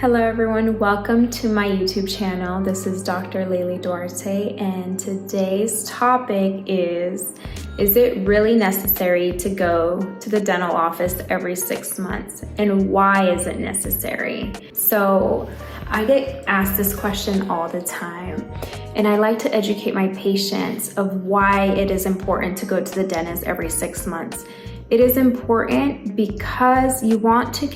Hello everyone, welcome to my YouTube channel. This is Dr. Laylee Duarte, and today's topic is it really necessary to go to the dental office every 6 months, and why is it necessary? So I get asked this question all the time, and I like to educate my patients of why it is important to go to the dentist every 6 months. It is important because you want to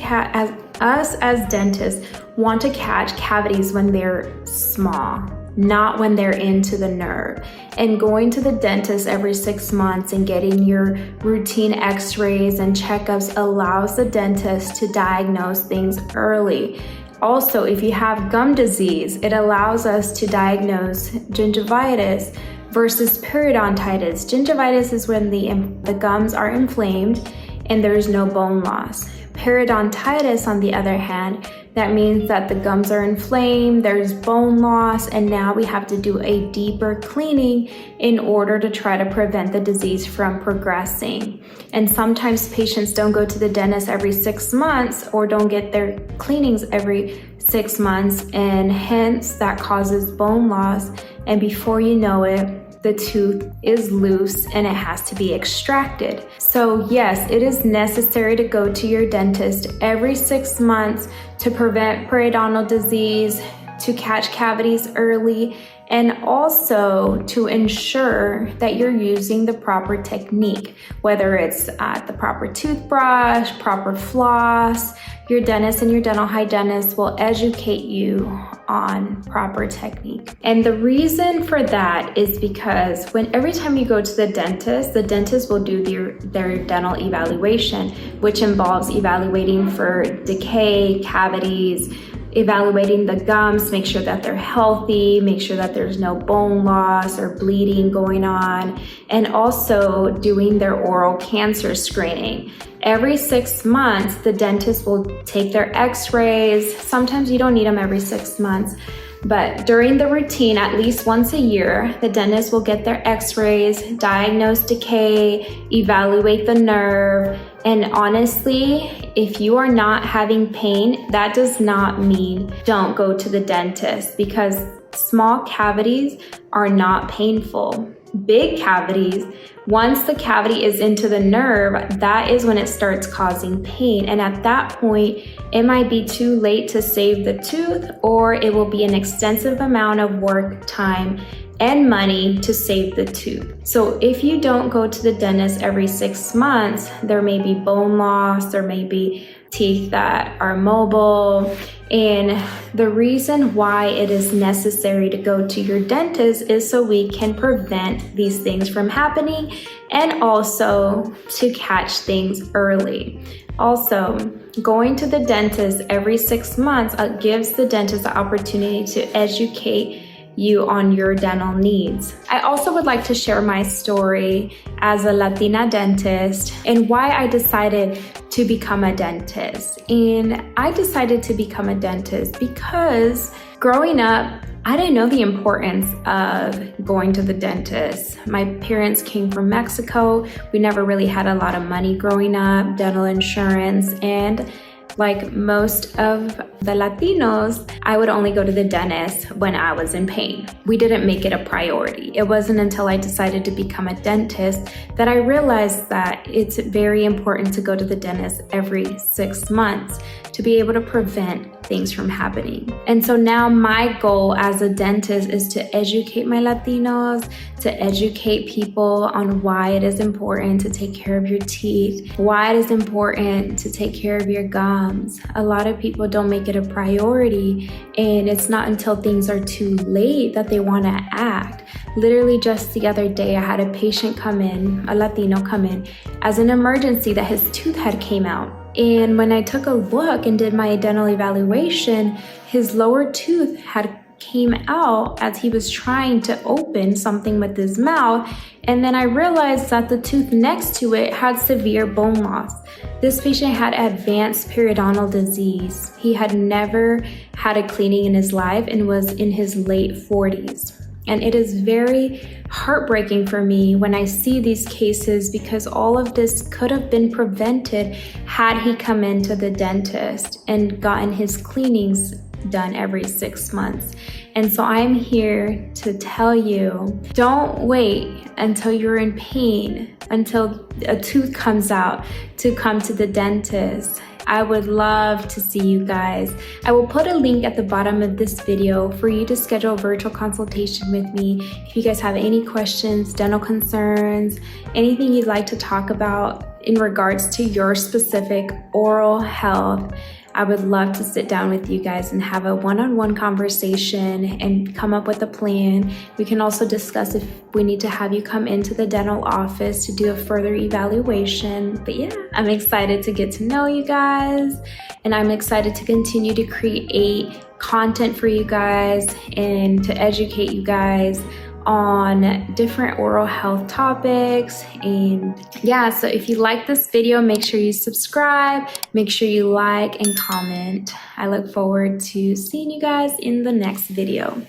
us as dentists want to catch cavities when they're small, not when they're into the nerve. And going to the dentist every 6 months and getting your routine x-rays and checkups allows the dentist to diagnose things early. Also, if you have gum disease, it allows us to diagnose gingivitis versus periodontitis. Gingivitis is when the gums are inflamed and there's no bone loss. Periodontitis, on the other hand, that means that the gums are inflamed, there's bone loss, and now we have to do a deeper cleaning in order to try to prevent the disease from progressing. And sometimes patients don't go to the dentist every 6 months or don't get their cleanings every 6 months, and hence that causes bone loss. And before you know it, the tooth is loose and it has to be extracted. So yes, it is necessary to go to your dentist every 6 months to prevent periodontal disease, to catch cavities early, and also to ensure that you're using the proper technique, whether it's the proper toothbrush, proper floss. Your dentist and your dental hygienist will educate you on proper technique. And the reason for that is because every time you go to the dentist will do their dental evaluation, which involves evaluating for decay, cavities, evaluating the gums, make sure that they're healthy, make sure that there's no bone loss or bleeding going on, and also doing their oral cancer screening. Every 6 months, the dentist will take their x-rays. Sometimes you don't need them every 6 months, but during the routine, at least once a year, the dentist will get their x-rays, diagnose decay, evaluate the nerve. And honestly, if you are not having pain, that does not mean don't go to the dentist, because small cavities are not painful. Big cavities, once the cavity is into the nerve, that is when it starts causing pain. And at that point, it might be too late to save the tooth, or it will be an extensive amount of work, time, and money to save the tooth. So if you don't go to the dentist every 6 months, there may be bone loss, there may be teeth that are mobile. And the reason why it is necessary to go to your dentist is so we can prevent these things from happening, and also to catch things early. Also, going to the dentist every 6 months gives the dentist the opportunity to educate you on your dental needs. I also would like to share my story as a Latina dentist and why I decided to become a dentist. And I decided to become a dentist because growing up, I didn't know the importance of going to the dentist. My parents came from Mexico. We never really had a lot of money growing up, dental insurance, and like most of the Latinos, I would only go to the dentist when I was in pain. We didn't make it a priority. It wasn't until I decided to become a dentist that I realized that it's very important to go to the dentist every 6 months to be able to prevent things from happening. And so now my goal as a dentist is to educate my Latinos, to educate people on why it is important to take care of your teeth, why it is important to take care of your gums. A lot of people don't make it a priority, and it's not until things are too late that they want to act. Literally just the other day, I had a patient come in, a Latino come in, as an emergency that his tooth had came out. And when I took a look and did my dental evaluation, his lower tooth had came out as he was trying to open something with his mouth. And then I realized that the tooth next to it had severe bone loss. This patient had advanced periodontal disease. He had never had a cleaning in his life and was in his late 40s. And it is very heartbreaking for me when I see these cases, because all of this could have been prevented had he come into the dentist and gotten his cleanings done every 6 months. And so I'm here to tell you, don't wait until you're in pain, until a tooth comes out to come to the dentist. I would love to see you guys. I will put a link at the bottom of this video for you to schedule a virtual consultation with me. If you guys have any questions, dental concerns, anything you'd like to talk about in regards to your specific oral health, I would love to sit down with you guys and have a one-on-one conversation and come up with a plan. We can also discuss if we need to have you come into the dental office to do a further evaluation. But yeah, I'm excited to get to know you guys, and I'm excited to continue to create content for you guys and to educate you guys on different oral health topics. And yeah, so if you like this video, make sure you subscribe, make sure you like and comment. I look forward to seeing you guys in the next video.